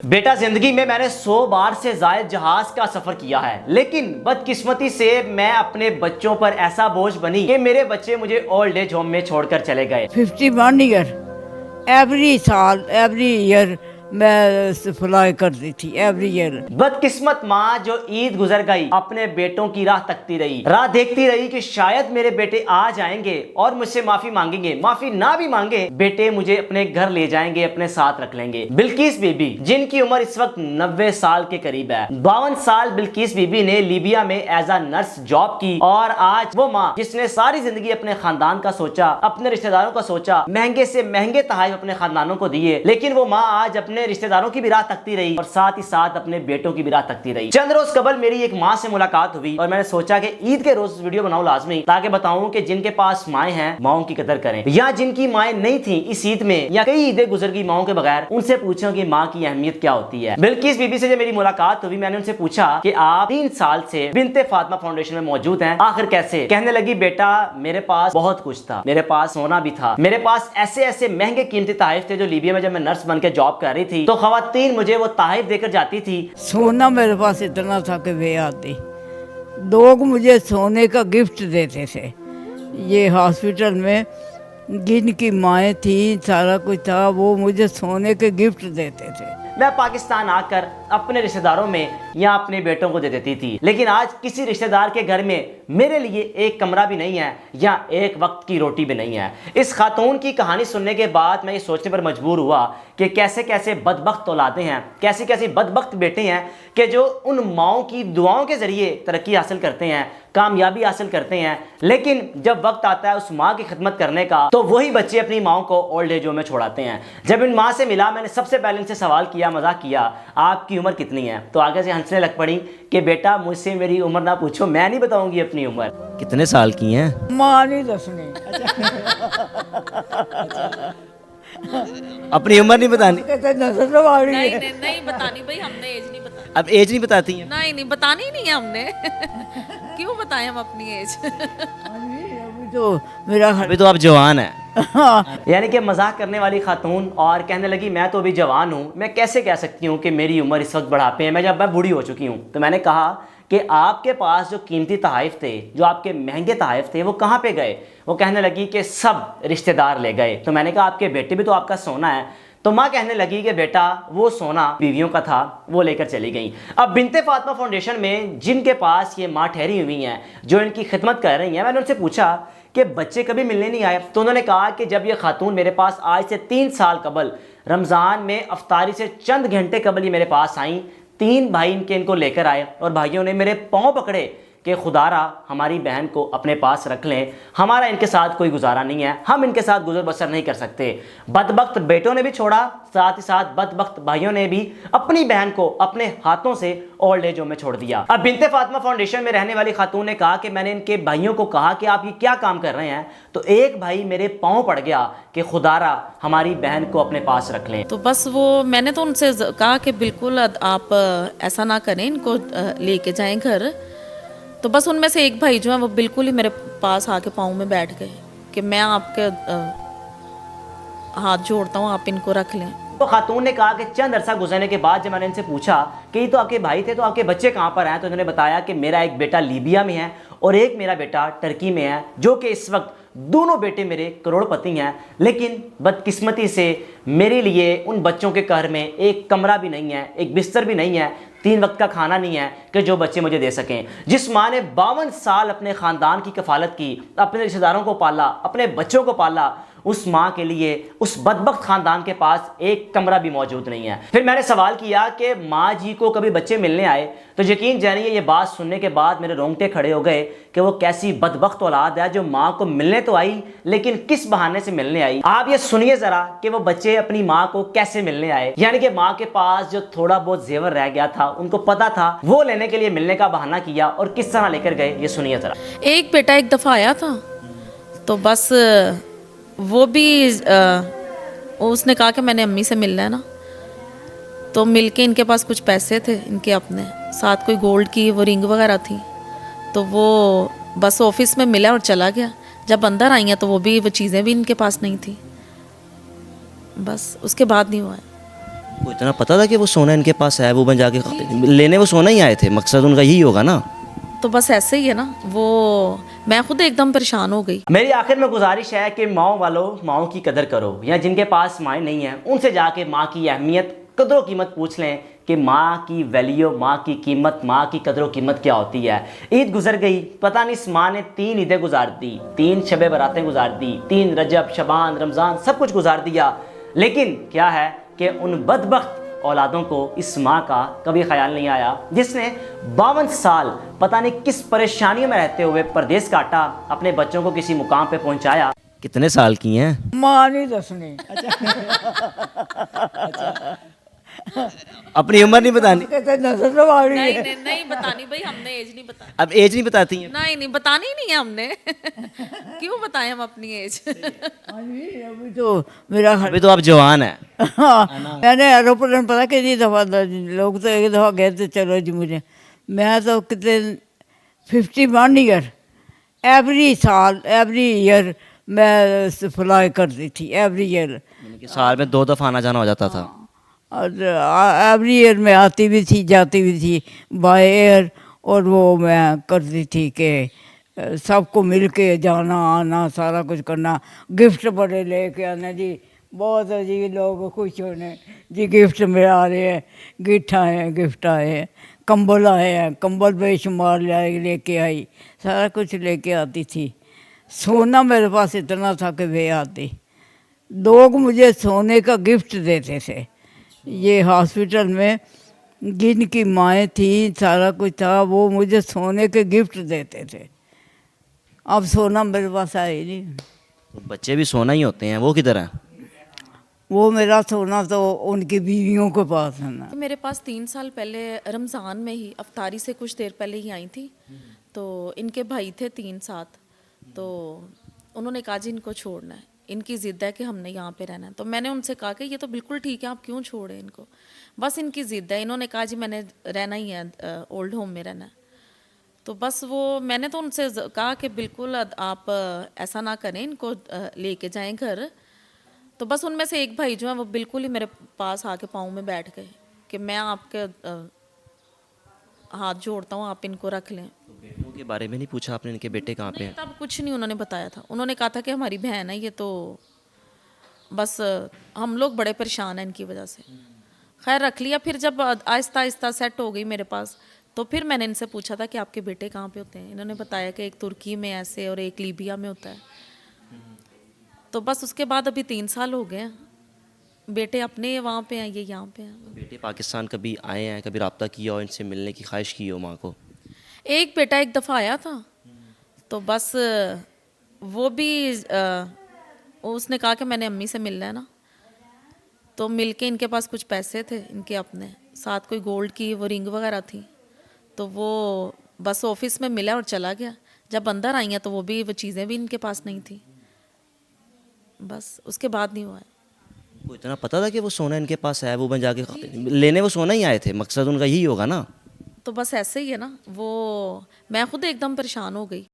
बेटा, जिंदगी में मैंने 100 बार से ज्यादा जहाज का सफर किया है, लेकिन बदकिस्मती से मैं अपने बच्चों पर ऐसा बोझ बनी कि मेरे बच्चे मुझे ओल्ड एज होम में छोड़कर चले गए। 51 ईयर एवरी साल एवरी ईयर मैं फ्लाई करती थी एवरी ईयर। बदकिस्मत माँ जो ईद गुजर गई अपने बेटों की राह तकती रही, राह देखती रही कि शायद मेरे बेटे आ जाएंगे और मुझसे माफी मांगेंगे, माफी ना भी मांगे बेटे मुझे अपने घर ले जाएंगे, अपने साथ रख लेंगे। बिल्किस बीबी जिनकी उम्र इस वक्त 90 साल के करीब है, 52 साल बिल्किस बीबी ने लीबिया में एज अ नर्स जॉब की और आज वो माँ जिसने सारी जिंदगी अपने खानदान का सोचा, अपने रिश्तेदारों का सोचा, महंगे से महंगे तोहफे अपने खानदानों को दिए, लेकिन वो माँ आज अपने रिश्तेदारों की भी राह तकती रही और साथ ही साथ अपने बेटों की भी राह तकती रही। चंद रोज कबल मेरी एक माँ से मुलाकात हुई और मैंने सोचा कि ईद के रोज वीडियो बनाऊं लाजमी, ताकि बताऊं कि जिनके पास माएँ हैं माओं की कदर करें, या जिनकी माएँ नहीं थी इस ईद में या कई ईदें गुजर गई माओं के बगैर, उनसे पूछो कि माँ की अहमियत क्या होती है। बिल्किस बीबी से जब मेरी मुलाकात हुई मैंने उनसे पूछा कि आप 3 साल से बिनते फातिमा फाउंडेशन में मौजूद हैं, आखिर कैसे? कहने लगी, बेटा मेरे पास बहुत कुछ था, मेरे पास सोना भी था, मेरे पास ऐसे ऐसे महंगे कीमती तोहफे थे जो लीबिया में जब मैं नर्स बन के जॉब कर रही थी तो खवातीन मुझे वो तोहफे देकर जाती थी। सोना मेरे पास इतना था कि वे आते लोग मुझे सोने का गिफ्ट देते थे। ये हॉस्पिटल में जिनकी माएँ थी सारा कुछ था वो मुझे सोने के गिफ्ट देते थे। मैं पाकिस्तान आकर अपने रिश्तेदारों में या अपने बेटों को दे देती थी, लेकिन आज किसी रिश्तेदार के घर में मेरे लिए एक कमरा भी नहीं है या एक वक्त की रोटी भी नहीं है। इस खातून की कहानी सुनने के बाद मैं ये सोचने पर मजबूर हुआ कि कैसे कैसे बदबख्त औलादें हैं, कैसे कैसे बदबख्त बेटे हैं कि जो उन माओं की दुआओं के जरिए तरक्की हासिल करते हैं, कामयाबी हासिल करते हैं, लेकिन जब वक्त आता है उस माँ की खिदमत करने का तो वही बच्चे अपनी माओं को ओल्ड एज होम में छोड़ाते हैं। जब इन माँ से मिला मैंने सबसे पहले इनसे सवाल किया, मजाक किया, आपकी उम्र कितनी है? तो आगे से हंसने लग पड़ी कि बेटा मुझसे मेरी उम्र ना पूछो, मैं नहीं बताऊंगी अपनी उम्र। कितने साल की हैं? माँ नहीं दसनी। अपनी उम्र नहीं बतानी? नहीं बतानी भाई, हमने एज नहीं बतानी। अब एज नहीं बताती हैं? नहीं बतानी ही नहीं है हमने। क्यों बताएं हम अपनी एज? अभी तो आप जवान हैं। यानी कि मजाक करने वाली खातून और कहने लगी मैं तो अभी जवान हूँ, मैं कैसे कह सकती हूँ कि मेरी उम्र इस वक्त बढ़ापे है, मैं बूढ़ी हो चुकी हूँ। तो मैंने कहा कि आपके पास जो कीमती तोहफे थे, जो आपके महंगे तोहफे थे, वो कहाँ पे गए? वो कहने लगी कि सब रिश्तेदार ले गए। तो मैंने कहा आपके बेटे भी तो आपका सोना है। तो माँ कहने लगी कि बेटा वो सोना बीवियों का था, वो लेकर चली गई। अब बिनते फातिमा फाउंडेशन में जिनके पास ये माँ ठहरी हुई हैं, जो इनकी खिदमत कर रही हैं, मैंने उनसे पूछा कि बच्चे कभी मिलने नहीं आए? तो उन्होंने कहा कि जब ये खातून मेरे पास आज से 3 साल कबल रमज़ान में अफ्तारी से चंद घंटे कबल ही मेरे पास आई, 3 भाई इनको लेकर आए और भाइयों ने मेरे पाँव पकड़े कि खुदारा हमारी बहन को अपने पास रख लें, हमारा इनके साथ कोई गुजारा नहीं है, हम इनके साथ गुजर बसर नहीं कर सकते। बदबख्त बेटों ने भी छोड़ा, साथ ही साथ बदबख्त भाइयों ने भी अपनी बहन को अपने हाथों से ओल्ड एज होम में छोड़ दिया। अब बिनते फातिमा फाउंडेशन में रहने वाली खातून ने कहा कि मैंने इनके भाइयों को कहा कि आप ये क्या काम कर रहे हैं, तो एक भाई मेरे पाँव पड़ गया कि खुदारा हमारी बहन को अपने पास रख लें। तो बस वो मैंने तो उनसे कहा कि बिल्कुल आप ऐसा ना करें, इनको लेके जाएं घर। तो बस उनमें से एक भाई जो है वो बिल्कुल ही मेरे पास आके पाँव में बैठ गए कि मैं आपके हाथ जोड़ता हूँ, आप इनको रख लें। तो खातून ने कहा कि चंद अरसा गुजरने के बाद जब मैंने इनसे पूछा कि ये तो आपके भाई थे, तो आपके बच्चे कहाँ पर हैं, तो इन्होंने बताया कि मेरा एक बेटा लीबिया में है और एक मेरा बेटा टर्की में है, जो कि इस वक्त दोनों बेटे मेरे करोड़पति हैं, लेकिन बदकिस्मती से मेरे लिए उन बच्चों के घर में एक कमरा भी नहीं है, एक बिस्तर भी नहीं है, 3 वक्त का खाना नहीं है कि जो बच्चे मुझे दे सकें। जिस माँ ने 52 साल अपने ख़ानदान की कफालत की, अपने रिश्तेदारों को पाला, अपने बच्चों को पाला, उस माँ के लिए उस बदबख्त खानदान के पास एक कमरा भी मौजूद नहीं है। फिर मैंने सवाल किया कि माँ जी को कभी बच्चे मिलने आए? तो यकीन जानिए ये बात सुनने के बाद मेरे रोंगटे खड़े हो गए कि वो कैसी बदबख्त औलाद है जो माँ को मिलने तो आई, लेकिन किस बहाने से मिलने आई। आप ये सुनिए जरा कि वो बच्चे अपनी माँ को कैसे मिलने आए। यानी कि माँ के पास जो थोड़ा बहुत जेवर रह गया था, उनको पता था, वो लेने के लिए मिलने का बहाना किया और किस तरह लेकर गए, ये सुनिए जरा। एक बेटा एक दफ़ा आया था, तो बस वो भी उसने कहा कि मैंने अम्मी से मिलना है ना, तो मिलके इनके पास कुछ पैसे थे इनके अपने, साथ कोई गोल्ड की वो रिंग वगैरह थी, तो वो बस ऑफिस में मिला और चला गया। जब अंदर आई हैं तो वो चीज़ें भी इनके पास नहीं थी, बस उसके बाद नहीं हुआ है। वो इतना पता था कि वो सोना इनके पास है, वो बन जाके लेने वो सोना ही आए थे, मकसद उनका यही होगा ना। तो बस ऐसे ही है ना वो, मैं खुद एकदम परेशान हो गई। मेरी आखिर में गुजारिश है कि माओ वालों, माओ की कदर करो, या जिनके पास माएँ नहीं हैं उनसे जाके माँ की अहमियत, कदर कीमत पूछ लें कि माँ की वैल्यू, माँ की कीमत, माँ की कदर कीमत क्या होती है। ईद गुजर गई, पता नहीं इस माँ ने 3 ईदें गुजार दी, 3 शबे बरातें गुजार दी, 3 रजब, शबान, रमज़ान सब कुछ गुजार दिया, लेकिन क्या है कि उन बदबख्त औलादों को इस माँ का कभी ख्याल नहीं आया जिसने 52 साल पता नहीं किस परेशानियों में रहते हुए परदेश काटा, अपने बच्चों को किसी मुकाम पे पहुंचाया। कितने साल की हैं? मां नहीं दसनी। अपनी उम्र नहीं बतानी? कहते नजर तो आ रही नहीं है। नहीं नहीं बतानी भाई, हमने एज नहीं बतानी। अब एज नहीं बताती हैं? नहीं नहीं बतानी ही नहीं है हमने। क्यों बताएं हम अपनी एज। हाँ जी, अभी तो मेरा अभी तो आप जवान हैं। हाँ, मैंने एरोप्लेन पता कितनी दफ़ा, लोग तो एक दफ़ा गए थे, चलो जी मुझे, मैं तो कितने 51 ईयर एवरी साल, एवरी ईयर मैं फ्लाई करती थी, एवरी ईयर। यानी कि साल में 2 दफ़ा आना जाना हो जाता था। और एवरी ईयर मैं आती भी थी, जाती भी थी बाय एयर, और वो मैं करती थी कि सबको मिल के जाना आना, सारा कुछ करना, गिफ्ट बड़े लेके आना जी, बहुत जी लोग खुश होने जी, गिफ्ट में आ रहे हैं, गिफ्ट आए हैं, गिफ्ट आए हैं, कंबल आए हैं, कंबल बेशुमार लेके आई, सारा कुछ लेके आती थी। सोना मेरे पास इतना था कि वे आती, लोग मुझे सोने का गिफ्ट देते थे। ये हॉस्पिटल में जिनकी माएँ थी, सारा कुछ था, वो मुझे सोने के गिफ्ट देते थे। अब सोना मेरे पास है ही नहीं। तो बच्चे भी सोना ही होते हैं, वो किधर हैं? वो मेरा सोना तो उनकी बीवियों के पास है ना। मेरे पास 3 साल पहले रमज़ान में ही, अफ्तारी से कुछ देर पहले ही आई थी, तो इनके भाई थे 3 साथ, तो उन्होंने कहा जी इनको छोड़ना है, इनकी ज़िद है कि हमने यहाँ पे रहना है। तो मैंने उनसे कहा कि ये तो बिल्कुल ठीक है, आप क्यों छोड़ें इनको, बस इनकी ज़िद है। इन्होंने कहा जी मैंने रहना ही है, ओल्ड होम में रहना है। तो बस वो, मैंने तो उनसे कहा कि बिल्कुल आप ऐसा ना करें, इनको लेके जाएं घर। तो बस उनमें से एक भाई जो है वो बिल्कुल ही मेरे पास आके पाँव में बैठ गए कि मैं आपके हाथ जोड़ता हूँ, आप इनको रख लें। बेटों के बारे में नहीं पूछा आपने, इनके बेटे कहाँ पे हैं? तब कुछ नहीं उन्होंने बताया था, उन्होंने कहा था कि हमारी बहन है ये, तो बस हम लोग बड़े परेशान हैं इनकी वजह से। खैर रख लिया। फिर जब आहिस्ता आहिस्ता सेट हो गई मेरे पास, तो फिर मैंने इनसे पूछा था कि आपके बेटे कहाँ पे होते हैं। इन्होंने बताया कि एक तुर्की में ऐसे और एक लीबिया में होता है। तो बस उसके बाद अभी 3 साल हो गए हैं, बेटे अपने वहाँ पे हैं, ये यहाँ पे हैं। बेटे पाकिस्तान कभी आए हैं, कभी रब्ता किया हो, इनसे मिलने की ख्वाहिश की हो माँ को? एक बेटा एक दफ़ा आया था, तो बस वो भी उसने कहा कि मैंने अम्मी से मिलना है ना, तो मिल के, इनके पास कुछ पैसे थे इनके अपने, साथ कोई गोल्ड की वो रिंग वगैरह थी, तो वो बस ऑफिस में मिला और चला गया। जब अंदर आई हैं तो वो भी, वो चीज़ें भी इनके पास नहीं थी, बस उसके बाद नहीं हुआ है। वो इतना पता था कि वो सोना इनके पास है, वो बन जाके लेने वो सोना ही आए थे, मकसद उनका यही होगा ना। तो बस ऐसे ही है ना वो, मैं खुद एकदम परेशान हो गई।